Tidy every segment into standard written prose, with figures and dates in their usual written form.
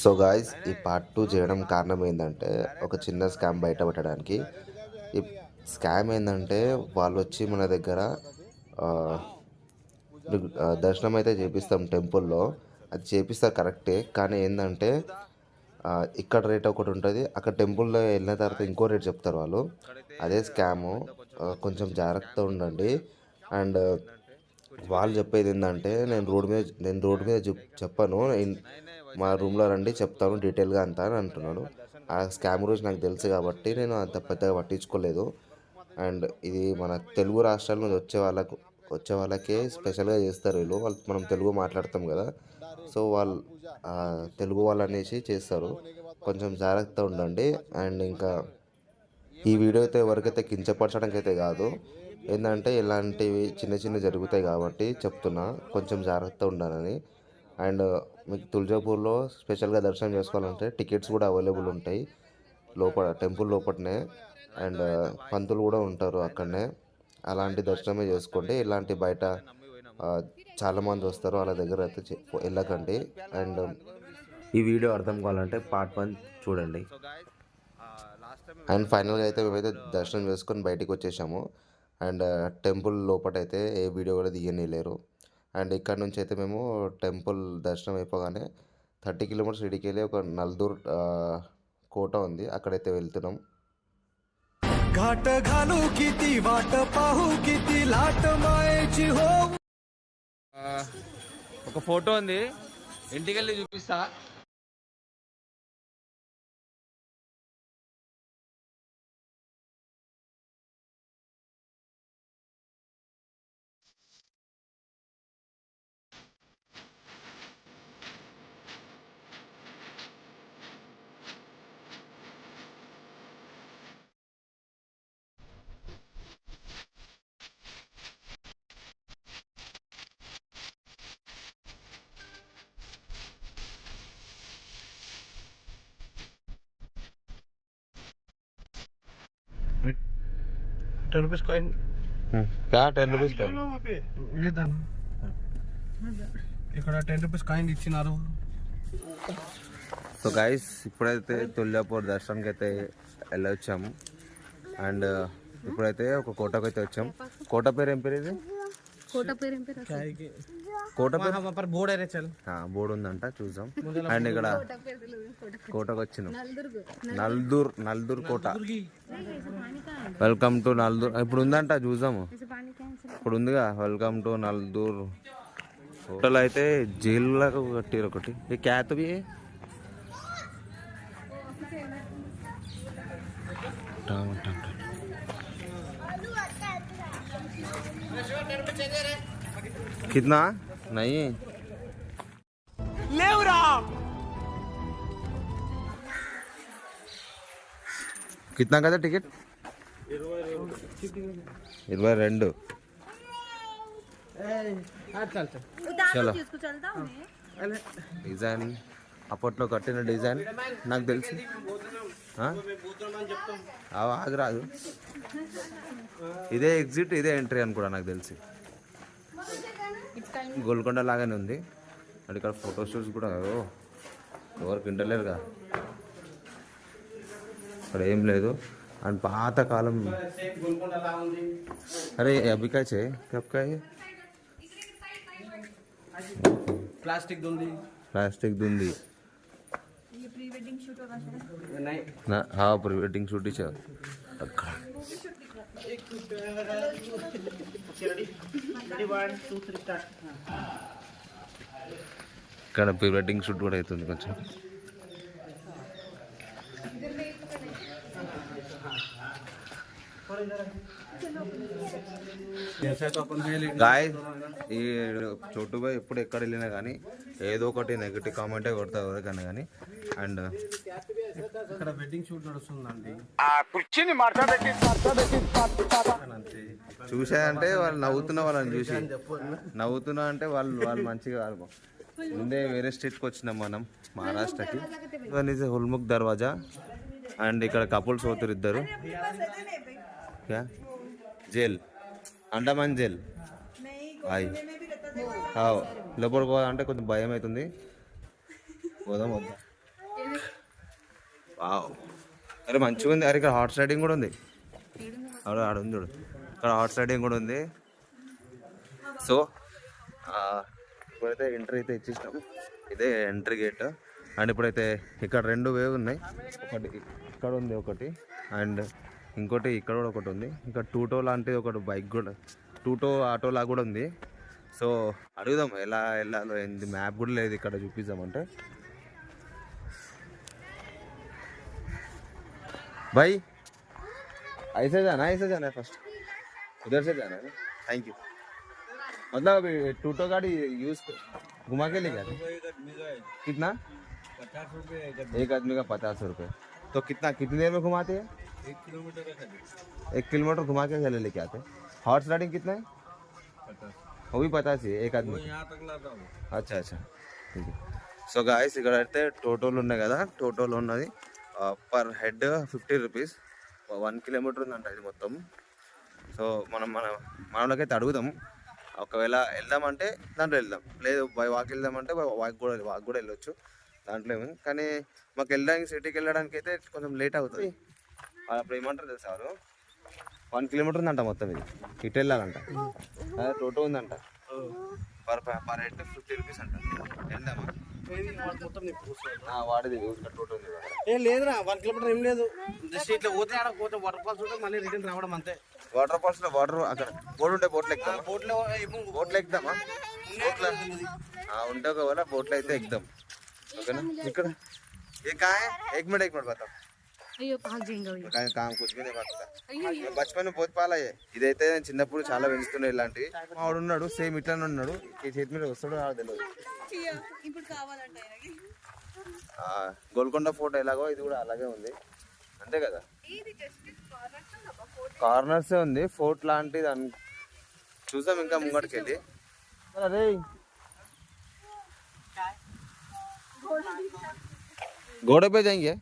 So guys, ఈ part 2 చేయడం కారణం ఏంటంటే ఒక చిన్న స్కామ్ బయట పెట్టడానికి. ఈ స్కామ్ ఏంటంటే వాళ్ళు వచ్చి మన దగ్గర దర్శనం అయితే చేపిస్తాం టెంపుల్లో. అది చేపిస్తారు కరెక్టే, కానీ ఏంటంటే ఇక్కడ రేట్ ఒకటి ఉంటుంది, అక్కడ టెంపుల్లో వెళ్ళిన తర్వాత ఇంకో రేట్ చెప్తారు వాళ్ళు. అదే స్కాము. కొంచెం జాగ్రత్తగా ఉండండి. అండ్ వాళ్ళు చెప్పేది ఏంటంటే నేను రోడ్ మీద చెప్పను, మా రూమ్లో రండి చెప్తాను డీటెయిల్గా అంతా అని అంటున్నాడు. ఆ స్కామ్ గురించి నాకు తెలుసు కాబట్టి నేను అంత పెద్దగా పట్టించుకోలేదు. అండ్ ఇది మన తెలుగు రాష్ట్రాల నుంచి వచ్చే వాళ్ళకే స్పెషల్గా చేస్తారు వీళ్ళు. మనం తెలుగు మాట్లాడతాం కదా, సో వాళ్ళు తెలుగు వాళ్ళు అనేసి చేస్తారు. కొంచెం జాగ్రత్త ఉండండి. అండ్ ఇంకా ఈ వీడియో అయితే ఎవరికైతే కించపరచడానికి అయితే కాదు, ఏంటంటే ఇలాంటివి చిన్న చిన్న జరుగుతాయి కాబట్టి చెప్తున్నా, కొంచెం జాగ్రత్త ఉండాలని. అండ్ మీకు తులజాపూర్లో స్పెషల్గా దర్శనం చేసుకోవాలంటే టికెట్స్ కూడా అవైలబుల్ ఉంటాయి లోపల, టెంపుల్ లోపలనే. అండ్ పంతులు కూడా ఉంటారు అక్కడనే. అలాంటి దర్శనమే చేసుకోండి. ఇలాంటి బయట చాలామంది వస్తారు, వాళ్ళ దగ్గర అయితే వెళ్ళకండి. అండ్ ఈ వీడియో అర్థం కావాలంటే పార్ట్ 1 చూడండి. అండ్ ఫైనల్గా అయితే మేమైతే దర్శనం చేసుకొని బయటికి వచ్చేసాము. అండ్ టెంపుల్ లోపలైతే ఏ వీడియో కూడా తీయనిలేరు. అండ్ ఇక్కడ నుంచి అయితే మేము టెంపుల్ దర్శనం అయిపోగానే 30 కిలోమీటర్స్ ఇడికి వెళ్ళి ఒక నల్దూర్ కోట ఉంది, అక్కడైతే వెళ్తున్నాం. घाट घालू किती वाट पाहू किती लाट मायेची हो. ఒక ఫోటో ఉంది, ఇంటికి వెళ్ళి చూపిస్తా. ₹10 कॉइन क्या 10 రూపీస్ ఇక్కడ ₹10 కాయిన్ ఇచ్చినారు. సో గైస్, ఇప్పుడైతే తుల్జాపూర్ దర్శనంకి అయితే వెళ్ళొచ్చాము. అండ్ ఇప్పుడైతే ఒక కోటకు అయితే వచ్చాం. కోట పేరు ఏం పేరు? ఇది కోట పేరు బోర్డ్ అరే చల్ బోర్డు ఉందంట, చూసాం. అండ్ ఇక్కడ కోటకు వచ్చినాం, నల్దూర్ కోట. Welcome to నల్దూర్. ఇప్పుడు ఉందంట, చూసాము. ఇప్పుడు ఉందిగా, వెల్కమ్ టు నల్దూర్. హోటల్ అయితే జైలులాగా కట్టారు ఒకటి. ఈ క్యాత్ भी है. कितना नहीं लेवरा. कितना का था टिकट? 22. చలో. డిజైన్ అప్పట్లో కట్టిన డిజైన్ నాకు తెలుసు. ఆగరాదు, ఇదే ఎగ్జిట్ ఇదే ఎంట్రీ అని కూడా నాకు తెలిసి. గోల్కొండ లాగానే ఉంది. అండ్ ఇక్కడ ఫోటోషూట్స్ కూడా ఎవరికి ఇంటర్లేరుగా, ఇక్కడ ఏం లేదు. అండ్ పాతకాలం. అరే అభికా చే కబ్కా प्लास्टिक दुंदी. हाँ, प्री वेडिंग शूट ही ఇక్కడ ప్రీ వెడ్డింగ్ షూట్ కూడా అవుతుంది కొంచెం. గాయ్, ఈ చోటు బాయ్ ఎప్పుడు ఎక్కడ వెళ్ళినా కానీ ఏదో ఒకటి నెగిటివ్ కామెంటే కొడతా ఎవరికైనా కానీ. అండ్ ఇక్కడ వెడ్డింగ్ షూట్ నడుస్తుందండి. చూసాయంటే వాళ్ళు నవ్వుతున్న వాళ్ళని చూసి నవ్వుతున్నా అంటే వాళ్ళు మంచిగా. ముందే వేరే స్టేట్కి వచ్చినాం మనం, మహారాష్ట్రకి. ఇవన్నీ హుల్ముఖ్ దర్వాజా. అండ్ ఇక్కడ కపుల్స్ అవుతారు ఇద్దరు. Jail Andaman jail. హాయ్, లోపలికి పోవాలంటే కొంచెం భయం అవుతుంది. పోదాం వద్దాం. వావ్, అరే మంచిగా ఉంది. అరే ఇక్కడ హార్స్ రైడింగ్ కూడా ఉంది. ఆడ ఉంది చూడు, ఇక్కడ హార్స్ రైడింగ్ కూడా ఉంది. సో ఇప్పుడైతే ఎంట్రీ అయితే ఇచ్చేసినాం. ఇదే ఎంట్రీ గేట్. అండ్ ఇప్పుడైతే ఇక్కడ 2 వేవ్ ఉన్నాయి. ఒకటి ఇక్కడ ఉంది ఒకటి, అండ్ ఇంకోటి ఇక్కడ కూడా ఒకటి ఉంది. ఇంకా టూటో లాంటిది ఒకటి బైక్ కూడా, టూటో ఆటో లాగా కూడా ఉంది. సో అడుగుదాం ఎలా వెళ్ళాలో ఏంది, మ్యాప్ కూడా లేదు ఇక్కడ చూపిద్దామంటే. भाई ऐसे जाना है फर्स्ट, उधर से जाना है ना. Thank you. मतलब अभी टूटो गाड़ी यूज घुमा के ले गया कितना? 50 रुपये एक आदमी का 50 रुपये. तो कितनी देर में घुमाते हैं? 1 किलोमीटर घुमा के चले लेके आते. हॉर्स राइडिंग कितना है? 50. वो भी 50 ही एक आदमी. अच्छा अच्छा ठीक है. సో గాయస్ ఇక్కడ అయితే టోటోలు ఉన్నాయి కదా, టోటోలు ఉన్నది పర్ హెడ్ 50 రూపీస్. 1 కిలోమీటర్ ఉందంట ఇది మొత్తం. సో మనలోకైతే అడుగుదాం. ఒకవేళ వెళ్దామంటే దాంట్లో వెళ్దాం, లేదు బై వాక్ వెళ్దామంటే వాక్ కూడా వెళ్ళొచ్చు, దాంట్లో ఏమి. కానీ మాకు వెళ్ళడానికి సిటీకి వెళ్ళడానికి అయితే కొంచెం లేట్ అవుతుంది. అప్పుడు ఏమంటారు తెలుసా వాళ్ళు, 1 కిలోమీటర్ ఉందంట మొత్తం ఇది, ఇటు వెళ్ళాలంట. అదే టోటో ఉందంట, పర్ హెడ్ 50 రూపీస్ అంట. వెళ్దామా? వాడిది టోటో ఉంది. ఏం లేదురా, 1 కిలోమీటర్ ఏం లేదు. జస్ట్ ఇట్లా పోతే ఆడ పోతే వాటర్ ఫాల్స్ ఉంటే మళ్ళీ రిటర్న్ రావడం అంతే. వాటర్ ఫాల్స్ లో వాటర్ అక్కడ బోట్ ఉంటే బోట్లో ఎక్కుతాం. బోట్లో ఎక్కుదామా? బోట్లో ఉంటే ఒకవేళ బోట్లో అయితే ఎక్కుదాం. ఓకేనా? ఇక్కడ ये कहाँ है? एक मिनट बताओ. काम कुछ भी नहीं पड़ता. బచ్పన్ में बहुत పాలా ఇదైతే నేను చిన్నప్పుడు చాలా పెంచుతున్నాయి ఇలాంటివి. వాడు ఉన్నాడు సేమ్ ఇట్లానే ఉన్నాడు, ఈ చేతి మీద వస్తాడు తెలియదు. గోల్కొండ ఫోర్ట్ ఎలాగో ఇది కూడా అలాగే ఉంది, అంతే కదా. కార్నర్స్ ఉంది, ఫోర్ట్ లాంటిది చూసాం ఇంకా ముంగడికి వెళ్ళి. అరే घोड़े पे जाएंगे.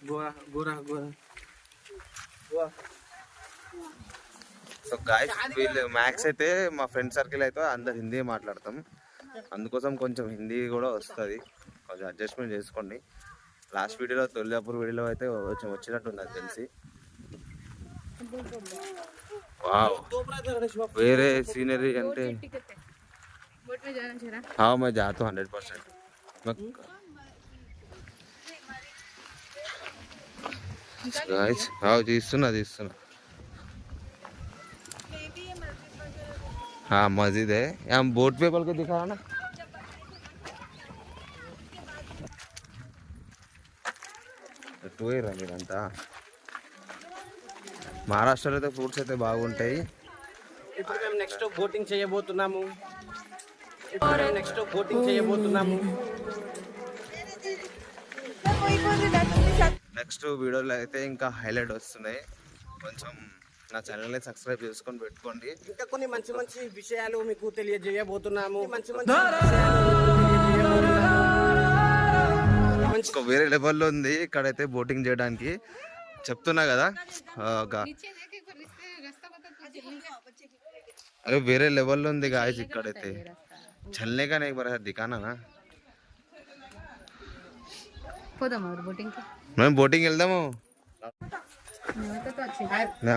गोरा సో గాయస్ వీళ్ళు మ్యాథ్స్ అయితే మా ఫ్రెండ్ సర్కిల్ అయితే అందరు హిందీ మాట్లాడతాం, అందుకోసం కొంచెం హిందీ కూడా వస్తుంది, కొంచెం అడ్జస్ట్మెంట్ చేసుకోండి. లాస్ట్ వీడియోలో తొలియాపూర్ వీడియోలో అయితే కొంచెం వచ్చినట్టుంది అది తెలిసి. వావ్, వేరే సీనరీ అంటే हाँ मैं जाता हूँ 100%. गाइस తీస్తున్నా हाँ मस्जिद है यहाँ. बोर्ड पे बोल के दिखा ना. మీరంతా మహారాష్ట్రలో అయితే ఫ్రూట్స్ అయితే బాగుంటాయి. ఇప్పుడు మేము నెక్స్ట్ బోటింగ్ చేయబోతున్నాము. నెక్స్ట్ వీడియోలో అయితే ఇంకా హైలైట్ వస్తున్నాయి. కొంచెం నా ఛానల్ని సబ్స్క్రైబ్ చేసుకొని పెట్టుకోండి. ఇంకా కొన్ని మంచి మంచి విషయాలు మీకు తెలియజేయబోతున్నాము. ఇంకా వేరే లెవెల్లో ఉంది ఇక్కడైతే బోటింగ్ చేయడానికి. చెప్తున్నా కదా, అరే వేరే లెవెల్లో ఉంది గాయస్ ఇక్కడైతే. చల్లనే కానీ బరా దికానా మేము బోటింగ్ వెళ్దాము.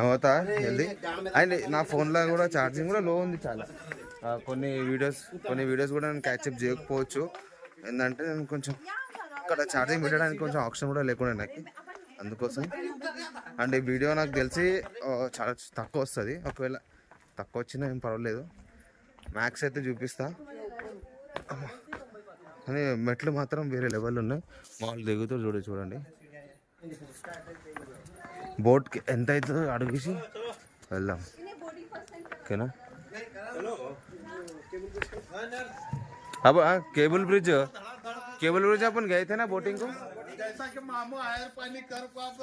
హోతా జల్దీ. అండ్ నా ఫోన్లో కూడా ఛార్జింగ్ కూడా లో ఉంది చాలా. కొన్ని వీడియోస్ కూడా నేను క్యాచ్అప్ చేయకపోవచ్చు, ఏంటంటే నేను కొంచెం ఇక్కడ ఛార్జింగ్ పెట్టడానికి కొంచెం ఆప్షన్ కూడా లేకుండా నాకు, అందుకోసం. అండ్ ఈ వీడియో నాకు తెలిసి చాలా తక్కువ వస్తుంది, ఒకవేళ తక్కువ వచ్చినా ఏం పర్వాలేదు. మ్యాక్స్ అయితే చూపిస్తా, కానీ మెట్లు మాత్రం వేరే లెవెల్ ఉన్నాయి. మామూలు దిగుతూ చూడండి. బోట్కి ఎంత అవుతుందో అడిగేసి వెళ్దాం, ఓకేనా? अब केबल ब्रिज अपन गए थे ना बोटिंग को.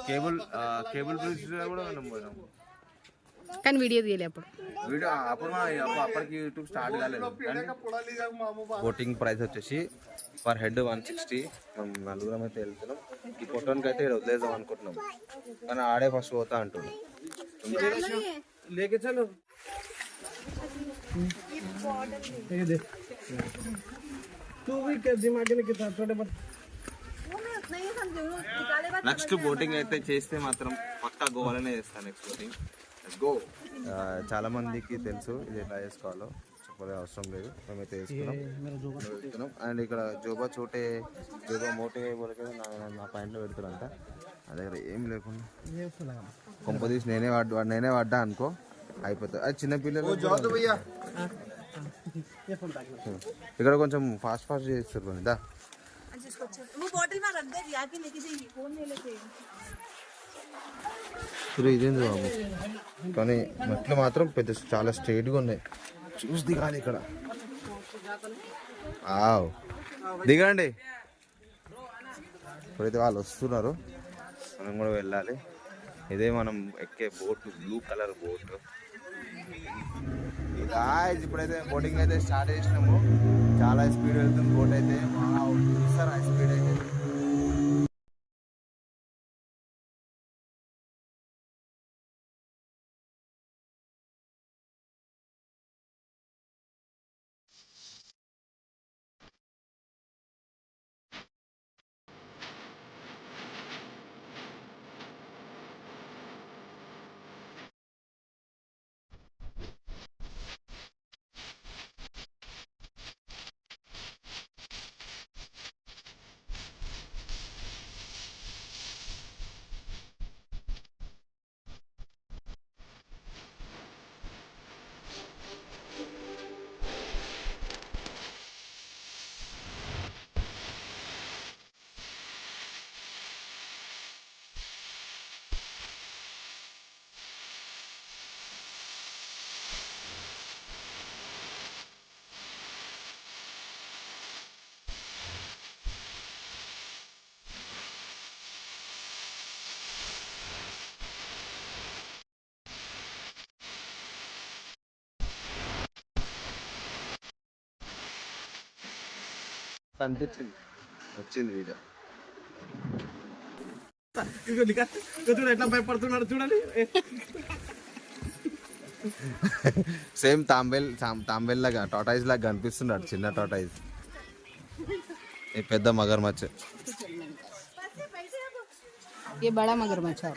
केबल ब्रिज కూడా మనం పోయినాం, కానీ వీడియో తీయలే అప్పుడు అప్పటికి యూట్యూబ్ స్టార్ట్ కాలేదు. బోటింగ్ ప్రైస్ వచ్చేసి పర్ హెడ్ 160. మనం నలుగురం అయితే వెళ్తున్నాం. ఈ ఫోటోనికి అయితే ఇక్కడ వదిలేద్దాం అనుకుంటున్నాం, కానీ ఆడే ఫస్ట్ పోతా అంటున్నాం. నెక్స్ట్ బోటింగ్ అయితే చేస్తే మాత్రం పక్కా గోవాలోనే చేస్తాను. Next boating go. చాలా మందికి తెలుసు ఇది ఎలా చేసుకోవాలో, చెప్పలే అవసరం లేదు, మేమైతే వేసుకున్నాం. అండ్ ఇక్కడ జోబా మోటే వరకు నా పాయింట్లో పెడుతున్నంత నా దగ్గర ఏం లేకుండా కొంపదీసి నేనే పడ్డా అనుకో అయిపోతుంది. అది చిన్నపిల్లలు ఇక్కడ కొంచెం ఫాస్ట్ చేస్తారు దా. ఇదేంది బాబు, కానీ మెట్లు మాత్రం పెద్ద చాలా స్ట్రైట్గా ఉన్నాయి, చూసి దిగాలి ఇక్కడ. దిగండి. ఇప్పుడైతే వాళ్ళు వస్తున్నారు, మనం కూడా వెళ్ళాలి. ఇదే మనం ఎక్కే బోట్, బ్లూ కలర్ బోట్. ఇప్పుడైతే బోటింగ్ అయితే స్టార్ట్ చేసినాము. చాలా స్పీడ్ వెళ్తుంది బోట్ అయితే, చూస్తారా స్పీడ్ అయితే. వచ్చింది వీడియో. చూడు ఎట్లా భయపడుతున్నాడు చూడండి. సేమ్ తాంబేల్ లాగా, టాటాయిస్ లాగా కనిపిస్తున్నాడు, చిన్న టాటాయిస్. ఈ పెద్ద మగర్మచ్చ. ये बड़ा मगरमच्छ है.